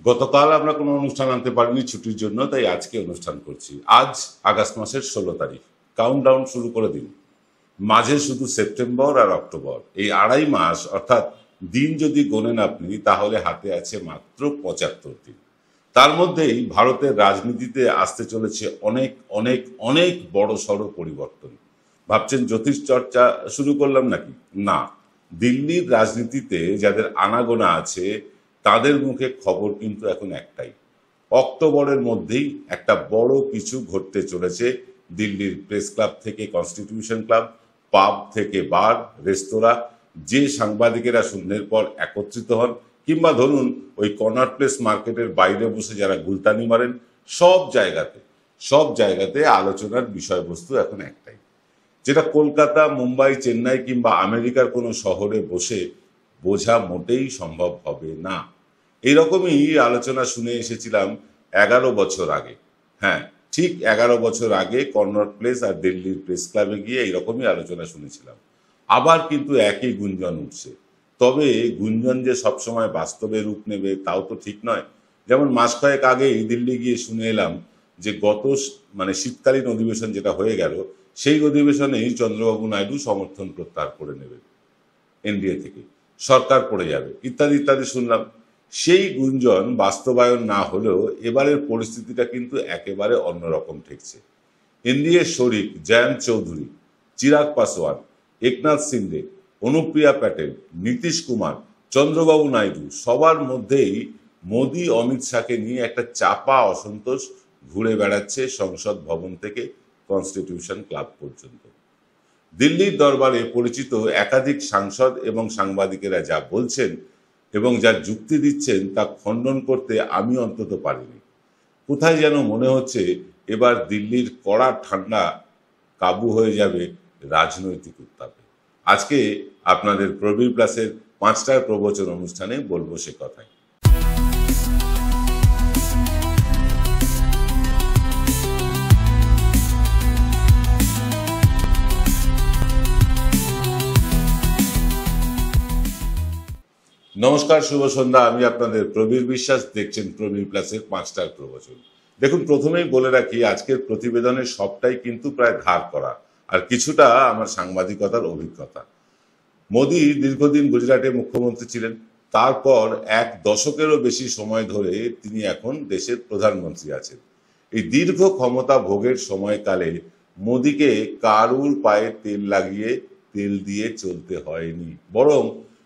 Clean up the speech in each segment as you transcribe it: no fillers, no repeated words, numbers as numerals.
গতকাল আমরা কোনো অনুষ্ঠান আনতে পারিনি ছুটির জন্য, তাই আজকে অনুষ্ঠান করছি। আজ আগস্ট মাসের 16 তারিখ। কাউন্টডাউন শুরু করে দিন। মাঝে শুধু সেপ্টেম্বর আর অক্টোবর, এই আড়াই মাস, অর্থাৎ দিন যদি গোনেন আপনি, তাহলে হাতে আছে মাত্র 75 দিন। তার মধ্যেই ভারতের রাজনীতিতে আসতে চলেছে অনেক অনেক অনেক বড় সড় পরিবর্তন। ভাবছেন জ্যোতিষ চর্চা শুরু করলাম নাকি? না, দিল্লির রাজনীতিতে যাদের আনাগোনা আছে তাদের মুখে খবর কিন্তু এখন একটাই, অক্টোবরের মধ্যেই একটা বড় কিছু ঘটতে চলেছে। দিল্লির প্রেস ক্লাব থেকে কনস্টিটিউশন ক্লাব, পাব থেকে বার, রেস্তোরাঁ, যে সাংবাদিকেরা শূন্যের পর একত্রিত হন, কিংবা ধরুন ওই কর্নার প্লেস মার্কেটের বাইরে বসে যারা গুলতানি মারেন, সব জায়গাতে আলোচনার বিষয়বস্তু এখন একটাই, যেটা কলকাতা, মুম্বাই, চেন্নাই কিংবা আমেরিকার কোনো শহরে বসে বোঝা মোটেই সম্ভব হবে না। এইরকমই আলোচনা শুনে এসেছিলাম 11 বছর আগে। হ্যাঁ, ঠিক 11 বছর আগে কর্নার প্লেস আর দিল্লির প্রেস ক্লাবে গিয়ে এইরকমই আলোচনা শুনেছিলাম। আবার কিন্তু একই গুঞ্জন উঠছে। তবে গুঞ্জন যে সবসময় বাস্তবে রূপ নেবে তাও তো ঠিক নয়। যেমন মাস কয়েক আগেই দিল্লি গিয়ে শুনে এলাম যে শীতকালীন অধিবেশন যেটা হয়ে গেল, সেই অধিবেশনেই চন্দ্রবাবু নাইডু সমর্থন প্রত্যাহার করে নেবেন এনডিএ থেকে, সরকার পড়ে যাবে, ইত্যাদি ইত্যাদি শুনলাম। সেই গুঞ্জন বাস্তবায়ন না হলেও এবারের পরিস্থিতিটা কিন্তু একেবারে অন্যরকম ঠেকছে। এনডিএ শরিক জয়ন্ত চৌধুরী, চিরাগ পাসওয়ান, একনাথ সিন্ডে, অনুপ্রিয়া প্যাটেল, নীতিশ কুমার, চন্দ্রবাবু নাইডু, সবার মধ্যেই মোদি অমিত শাহকে নিয়ে একটা চাপা অসন্তোষ ঘুরে বেড়াচ্ছে সংসদ ভবন থেকে কনস্টিটিউশন ক্লাব পর্যন্ত। দিল্লির দরবারে পরিচিত একাধিক সাংসদ এবং সাংবাদিকেরা যা বলছেন এবং যা যুক্তি দিচ্ছেন তা খণ্ডন করতে আমি অন্তত পারিনি। কোথায় যেন মনে হচ্ছে এবার দিল্লির কড়া ঠান্ডা কাবু হয়ে যাবে রাজনৈতিক উত্তাপে। আজকে আপনাদের প্রবীর প্লাসের 5টার প্রবচন অনুষ্ঠানে বলবো সে কথাই। নমস্কার, শুভ সন্ধ্যা। আমি আপনাদের প্রবীর বিশ্বাস, দেখছেন প্রবীর প্লাসের 5টার প্রবচন। দেখুন, প্রথমেই বলে রাখি, আজকের প্রতিবেদনের সবটাই কিন্তু প্রায় ধার করা, আর কিছুটা আমার সাংবাদিকতার অভিজ্ঞতা। মোদি দীর্ঘদিন গুজরাটে মুখ্যমন্ত্রী ছিলেন, তারপর 1 দশকেরও বেশি সময় ধরে তিনি এখন দেশের প্রধানমন্ত্রী আছেন। এই দীর্ঘ ক্ষমতা ভোগের সময়কালে মোদিকে কারুর পায়ে তেল লাগিয়ে তেল দিয়ে চলতে হয়নি, বরং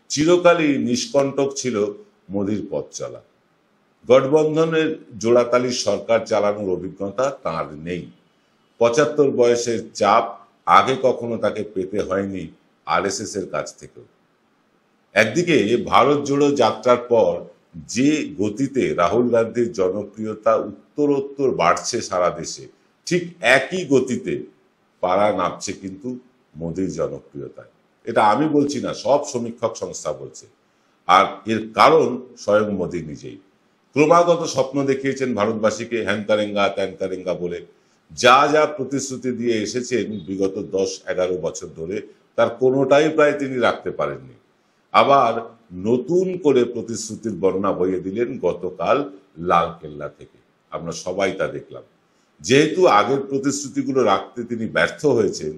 চিরকালই নিষ্কণ্টক ছিল মোদির পথ চলা। গঠবন্ধনের জোড়াতালির সরকার চালানোর অভিজ্ঞতা তাঁর নেই। 75 বয়সের চাপ আগে কখনো তাকে পেতে হয়নি আরএসএস এর কাছ থেকেও। একদিকে ভারত জোড়ো যাত্রার পর যে গতিতে রাহুল গান্ধীর জনপ্রিয়তা উত্তরোত্তর বাড়ছে সারা দেশে, ঠিক একই গতিতে পাড়া নামছে কিন্তু মোদির জনপ্রিয়তায়। এটা আমি বলছি না, সব সমীক্ষক সংস্থা বলছে। আর এর কারণ স্বয়ং মোদি নিজেই। ক্রমাগত স্বপ্ন দেখিয়েছেন ভারতবাসীকে, হ্যান কারেঙ্গা ত্যান কারেঙ্গা বলে। যা যা প্রতিশ্রুতি দিয়ে এসেছেন বিগত 10-11 বছর ধরে, তার কোনোটাই প্রায় তিনি রাখতে পারেননি। আবার নতুন করে প্রতিশ্রুতির বর্ণনা বইয়ে দিলেন গতকাল লালকেল্লা থেকে। আমরা সবাই তা দেখলাম। যেহেতু আগের প্রতিশ্রুতিগুলো রাখতে তিনি ব্যর্থ হয়েছেন,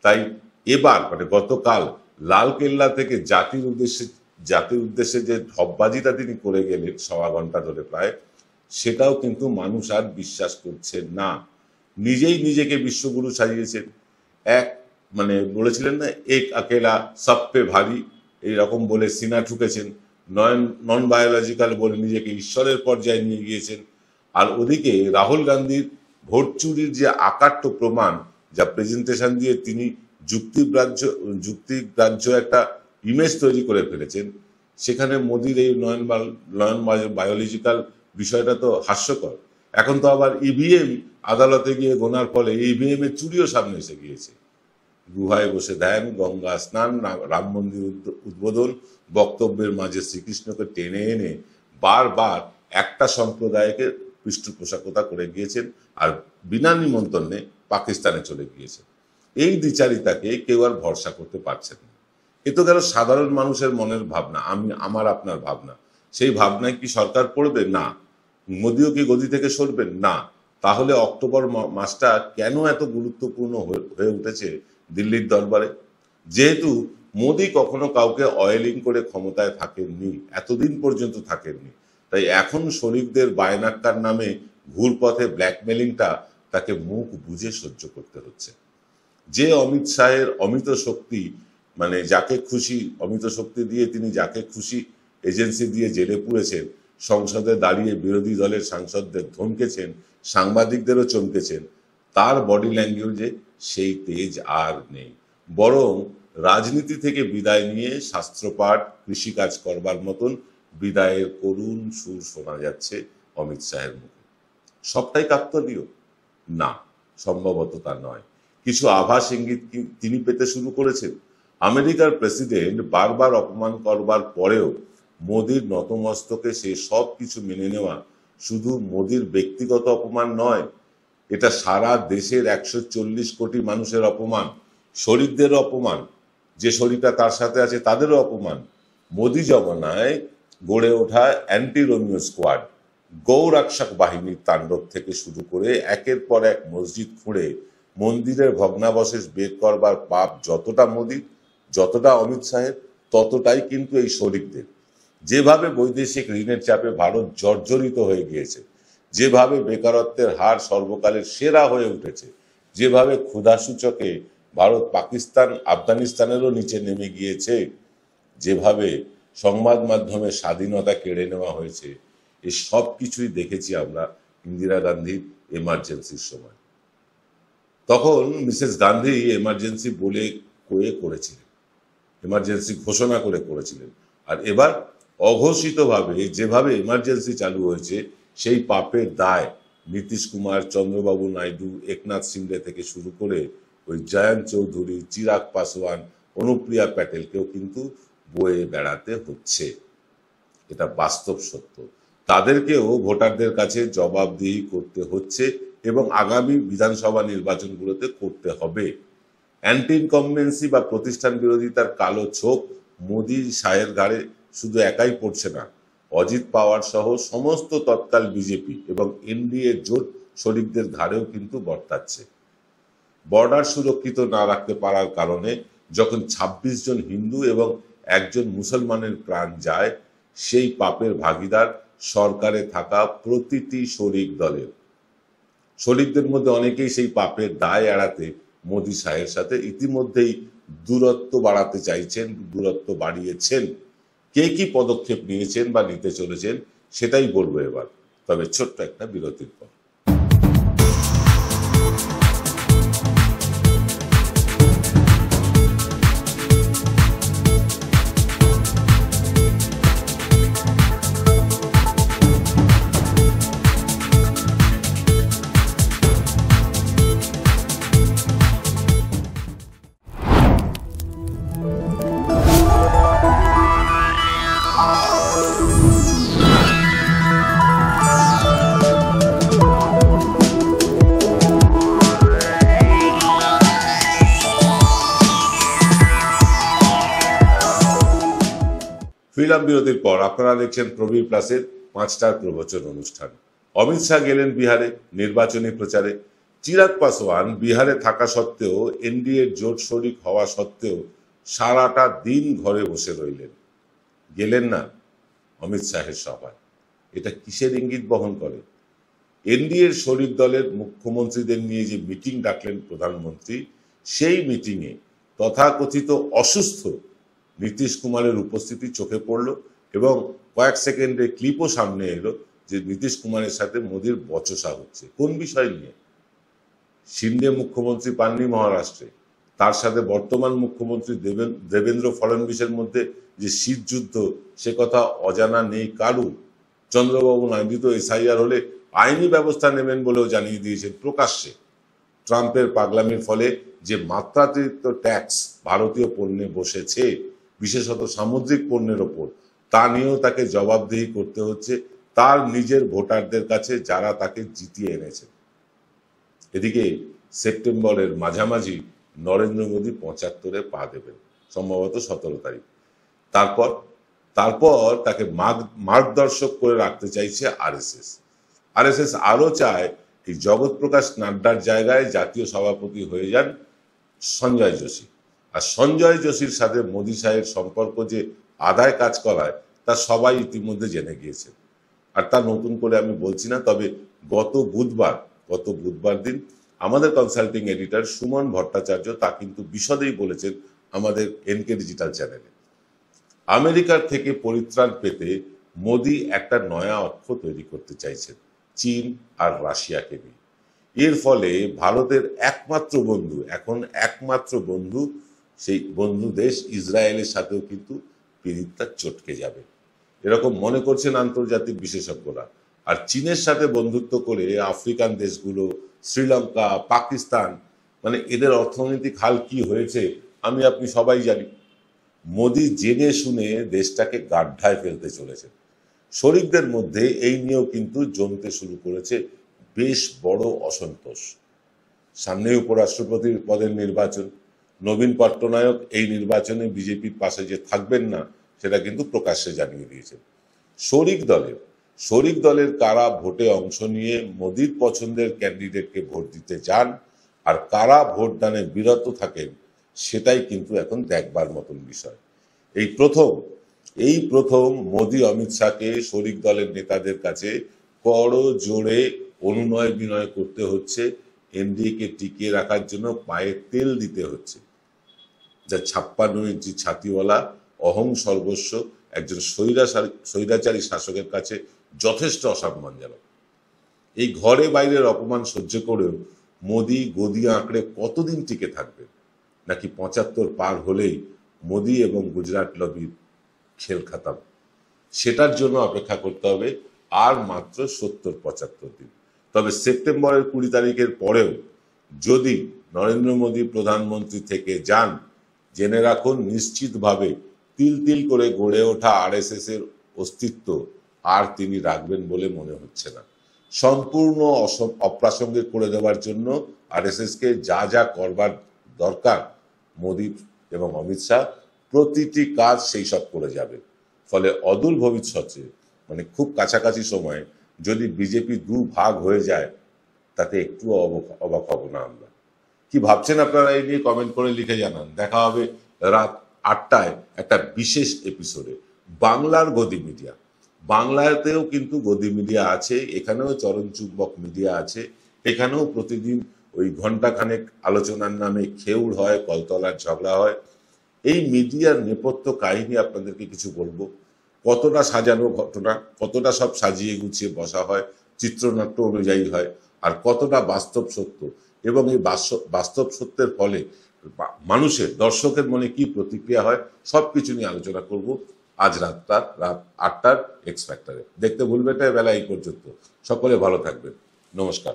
তাই এবার গতকাল লালকেল্লা থেকে জাতির উদ্দেশ্যে যে ঢপবাজিটা তিনি করে গেলেন 1.25 ঘন্টা ধরে প্রায়, সেটাও কিন্তু মানুষ আর বিশ্বাস করছেন না। নিজেই নিজেকে বিশ্বগুরু সাজিয়েছেন। বলেছিলেন না, এক আকেলা সব পে ভারী, এইরকম বলে সিনা ঠুকেছেন। নন বায়োলজিক্যাল বলে নিজেকে ঈশ্বরের পর্যায়ে নিয়ে গিয়েছেন। আর ওদিকে রাহুল গান্ধীর ভোট চুরির যে আকাট্য প্রমাণ, যা প্রেজেন্টেশন দিয়ে তিনি যুক্তিগ্রাহ্য একটা ইমেজ তৈরি করে ফেলেছেন, সেখানে মোদির এই নন বায়োলজিক্যাল বিষয়টা তো হাস্যকর। এখন তো আবার ইভিএম আদালতে গিয়ে গোনার ফলে ইভিএম এর চুরিও সামনে এসে গিয়েছে। গুহায় বসে ধ্যান, গঙ্গা স্নান, রাম মন্দির উদ্বোধন, বক্তব্যের মাঝে শ্রীকৃষ্ণকে টেনে এনে বারবার একটা সম্প্রদায়কে পৃষ্ঠপোষকতা করে গিয়েছেন, আর বিনা নিমন্ত্রণে পাকিস্তানে চলে গিয়েছেন। এই দ্বিচারিতাকে কেউ আর ভরসা করতে পারছেন না। এ তো গেল সাধারণ মানুষের মনের ভাবনা, আমার আপনার ভাবনা। সেই ভাবনায় কি সরকার পড়বে? না। মোদিও কি গদি থেকে সরবেন? না। তাহলে অক্টোবর মাসটা কেন এত গুরুত্বপূর্ণ হয়ে উঠেছে দিল্লির দরবারে? যেহেতু মোদি কখনো কাউকে অয়েলিং করে ক্ষমতায় থাকেননি, এতদিন পর্যন্ত থাকেননি, তাই এখন শরিকদের বায়নাক্কার নামে ঘুরপথে ব্ল্যাকমেলিংটা তাকে মুখ বুজে সহ্য করতে হচ্ছে। যে অমিত শাহের অমিত শক্তি, মানে যাকে খুশি অমিত শক্তি দিয়ে তিনি যাকে খুশি এজেন্সি দিয়ে জেলে পুরেছেন, সংসদে দাঁড়িয়ে বিরোধী দলের সাংসদদের ধমকেছেন, সাংবাদিকদেরও চমকেছেন, তার বডি ল্যাঙ্গুয়েজে সেই তেজ আর নেই। বরং রাজনীতি থেকে বিদায় নিয়ে শাস্ত্রপাঠ, কৃষিকাজ করবার মতন বিদায়ের করুণ সুর শোনা যাচ্ছে অমিত শাহের মুখে। সবটাই কাকতালীয়? না, সম্ভবত তা নয়। কিছু আভাস ইঙ্গিত তিনি পেতে শুরু করেছেন। আমেরিকার প্রেসিডেন্ট বারবার অপমান করবার পরেও মোদির নতমস্তকে সে সব কিছু মেনে নেওয়া শুধু মোদির ব্যক্তিগত অপমান নয়, এটা সারা দেশের 140 কোটি মানুষের অপমান, শরিকদেরও অপমান, যে শরিকরা তার সাথে আছে তাদেরও অপমান। মোদি জমানায় গড়ে ওঠা অ্যান্টি রোমিও স্কোয়াড, গৌরক্ষক বাহিনীর তাণ্ডব থেকে শুরু করে একের পর এক মসজিদ খুঁড়ে মন্দিরের ভগ্নাবশেষ বের করবার পাপ যতটা মোদির, যতটা অমিত শাহের, ততটাই কিন্তু এই শরিকদের। যেভাবে বৈদেশিক ঋণের চাপে ভারত জর্জরিত হয়ে গিয়েছে, যেভাবে বেকারত্বের হার সর্বকালের সেরা হয়ে উঠেছে, যেভাবে ক্ষুধাসূচকে ভারত পাকিস্তান আফগানিস্তানেরও নিচে নেমে গিয়েছে, যেভাবে সংবাদ মাধ্যমে স্বাধীনতা কেড়ে নেওয়া হয়েছে, এই সব কিছুই দেখেছি আমরা ইন্দিরা গান্ধীর এমার্জেন্সির সময়। তখন মিসেস গান্ধী এমার্জেন্সি বলে করেছিলেন, এমার্জেন্সি ঘোষণা করেছিলেন। আর এবার অঘোষিতভাবে যেভাবে এমার্জেন্সি চালু হয়েছে, সেই পাপের দায় নীতিশ কুমার, চন্দ্রবাবু নাইডু, একনাথ সিন্ডে থেকে শুরু করে ওই জয়ন্ত চৌধুরী, চিরাগ পাসওয়ান, অনুপ্রিয়া প্যাটেলকেও কিন্তু বয়ে বেড়াতে হচ্ছে। এটা বাস্তব সত্য। তাদেরকেও ভোটারদের কাছে জবাবদিহি করতে হচ্ছে এবং আগামী বিধানসভা নির্বাচনগুলোতে করতে হবে। অ্যান্টি ইনকম্বেন্সি বা প্রতিষ্ঠান বিরোধিতার কালো ছোপ মোদি শাহের ঘাড়ে শুধু একাই পড়ছে না, অজিত পাওয়ার সহ সমস্ত তৎকাল বিজেপি এবং এনডিএ জোট শরিকদের ঘাড়েও কিন্তু বর্তাচ্ছে। বর্ডার সুরক্ষিত না রাখতে পারার কারণে যখন 26 জন হিন্দু এবং একজন মুসলমানের প্রাণ যায়, সেই পাপের ভাগিদার সরকারে থাকা প্রতিটি শরিক দলের। শরিকদের মধ্যে অনেকেই সেই পাপের দায় এড়াতে মোদি শাহের সাথে ইতিমধ্যেই দূরত্ব বাড়াতে চাইছেন, দূরত্ব বাড়িয়েছেন। কে কি পদক্ষেপ নিয়েছেন বা নিতে চলেছেন সেটাই বলবো এবার, তবে ছোট্ট একটা বিরতির পর। ফিল্ম বিরতির পর আপনারা দেখছেন প্রবীর প্লাসের 5টার প্রবচন অনুষ্ঠান। অমিত শাহ গেলেন বিহারে নির্বাচনী প্রচারে। চিরাগ পাসওয়ান বিহারে থাকা সত্ত্বেও, এনডিএ জোট শরিক হওয়া সত্ত্বেও সারাটা দিন ঘরে বসে রইলেন, গেলেন না অমিত শাহের সভায়। এটা কিসের ইঙ্গিত বহন করে? এনডিএর শরিক দলের মুখ্যমন্ত্রীদের নিয়ে যে মিটিং ডাকলেন প্রধানমন্ত্রী, সেই মিটিংয়ে তথাকথিত অসুস্থ নীতিশ কুমারের উপস্থিতি চোখে পড়ল এবং কয়েক সেকেন্ডে ক্লিপও সামনে এলো যে নীতিশ কুমারের সাথে মোদির বচসা হচ্ছে। কোন বিষয় নিয়ে? শিন্ডে মুখ্যমন্ত্রী পাননি মহারাষ্ট্রে, তার সাথে বর্তমান মুখ্যমন্ত্রী দেবেন্দ্র ফডনবিসের মধ্যে যে শীত যুদ্ধ, সে কথা অজানা নেই কারু। চন্দ্রবাবু নাইডু তো এসআইআর হলে আইনি ব্যবস্থা নেবেন বলেও জানিয়ে দিয়েছেন প্রকাশ্যে। ট্রাম্পের পাগলামির ফলে যে মাত্রাতিরিক্ত ট্যাক্স ভারতীয় পণ্যে বসেছে, বিশেষত সামুদ্রিক পণ্যের ওপর, তা নিয়েও তাকে জবাবদিহি করতে হচ্ছে তার নিজের ভোটারদের কাছে, যারা তাকে জিতিয়ে এনেছেন। এদিকে সেপ্টেম্বরের মাঝামাঝি নরেন্দ্র মোদী 75-এ পা দেবেন, সম্ভবত 17 তারিখ। তারপর তাকে মার্গদর্শক করে রাখতে চাইছে আরএসএস। আরএসএস আরো চায় এই জগৎ প্রকাশ নাড্ডার জায়গায় জাতীয় সভাপতি হয়ে যান সঞ্জয় যোশী। আর সঞ্জয় যোশীর সাথে মোদী সাহেবের সম্পর্ক যে আদায় কাজ করায় তা সবাই ইতিমধ্যে জেনে গিয়েছে, আর তা নতুন করে আমি বলছি না। তবে গত বুধবার দিন আমাদের কনসাল্টিং এডিটর সুমন ভট্টাচার্য তা কিন্তু বিশদেই বলেছেন আমাদের এনকে ডিজিটাল চ্যানেলে। আমেরিকার থেকে পরিত্রাণ পেতে মোদী একটা নয়া অক্ষ তৈরি করতে চাইছেন চীন আর রাশিয়াকে নিয়ে। এর ফলে ভারতের একমাত্র বন্ধু সেই বন্ধু দেশ ইসরায়েলের সাথেও কিন্তু পিরিতটা চটকে যাবে, এরকম মনে করছেন আন্তর্জাতিক বিশেষজ্ঞরা। আর চীনের সাথে বন্ধুত্ব করে আফ্রিকান দেশগুলো, শ্রীলঙ্কা, পাকিস্তান, মানে এদের অর্থনৈতিক হাল কি হয়েছে আপনি সবাই জানি। মোদী জেনে শুনে দেশটাকে গাড্ডায় ফেলতে চলেছেন। শরিকদের মধ্যে এই নিয়েও কিন্তু জমতে শুরু করেছে বেশ বড় অসন্তোষ। সামনে উপরাষ্ট্রপতির পদের নির্বাচন, নবীন পট্টনায়ক এই নির্বাচনে বিজেপির পাশে যে থাকবেন না সেটা কিন্তু প্রকাশ্যে জানিয়ে দিয়েছেন। শরিক দলের কারা ভোটে অংশ নিয়ে মোদীর পছন্দের ক্যান্ডিডেটকে ভোট দিতে যান আর কারা ভোটদানে বিরত থাকেন সেটাই কিন্তু এখন দেখবার মতন বিষয়। এই প্রথম মোদী অমিত শাহকে শরিক দলের নেতাদের কাছে করো জোরে অনুনয় বিনয় করতে হচ্ছে, এনডিএকে টিকিয়ে রাখার জন্য পায়ে তেল দিতে হচ্ছে, যা 56 ইঞ্চি ছাতিওয়ালা অহং সর্বস্ব একজন স্বৈরাচারী শাসকের কাছে যথেষ্ট অসম্মানজনক। এই ঘরে বাইরের অপমান সহ্য করেও মোদী গদি আঁকড়ে কতদিন টিকে থাকবেন, নাকি 75 পার হলেই মোদী এবং গুজরাট লবির খেল খাতাম? সেটার জন্য অপেক্ষা করতে হবে আর মাত্র 70-75 দিন। তবে সেপ্টেম্বরের 20 তারিখের পরেও যদি নরেন্দ্র মোদী প্রধানমন্ত্রী থেকে যান, জেনে রাখুন নিশ্চিতভাবে তিল তিল করে গড়ে ওঠা আরএসএস এর অস্তিত্ব আর তিনি রাখবেন বলে মনে হচ্ছে না। সম্পূর্ণ অপ্রাসঙ্গিক করে দেওয়ার জন্য আরএসএস কে যা যা করবার দরকার মোদী এবং অমিত শাহ প্রতিটি কাজ সেই সব করে যাবে। ফলে অদূর ভবিষ্যতে, মানে খুব কাছাকাছি সময়ে যদি বিজেপি দুভাগ হয়ে যায় তাতে একটু অবাক হব না আমরা। কি ভাবছেন আপনারা এই নিয়ে কমেন্ট করে লিখে জানান। দেখা হবে রাত 8টায় একটা বিশেষ এপিসোডে। বাংলার গদি মিডিয়া, বাংলাতেও কিন্তু গদি মিডিয়া আছে, এখানেও চরণচুম্বক মিডিয়া আছে, এখানেও প্রতিদিন ওই ঘন্টাখানেক আলোচনার নামে খেউড় হয়, কলতলার ঝগড়া হয়। এই মিডিয়ার নেপথ্য কাহিনী আপনাদেরকে কিছু বলবো, কতটা সাজানো ঘটনা, কতটা সব সাজিয়ে গুছিয়ে বসা হয়, চিত্রনাট্য অনুযায়ী হয়, আর কতটা বাস্তব সত্য, এবং এই বাস্তব সত্যের ফলে মানুষের, দর্শকের মনে কি প্রতিক্রিয়া হয়, সবকিছু নিয়ে আলোচনা করব আজ রাত 8টার এক্স ফ্যাক্টরে। দেখতে ভুলবেন না, বেলা এই পর্যন্ত। সকলে ভালো থাকবেন, নমস্কার।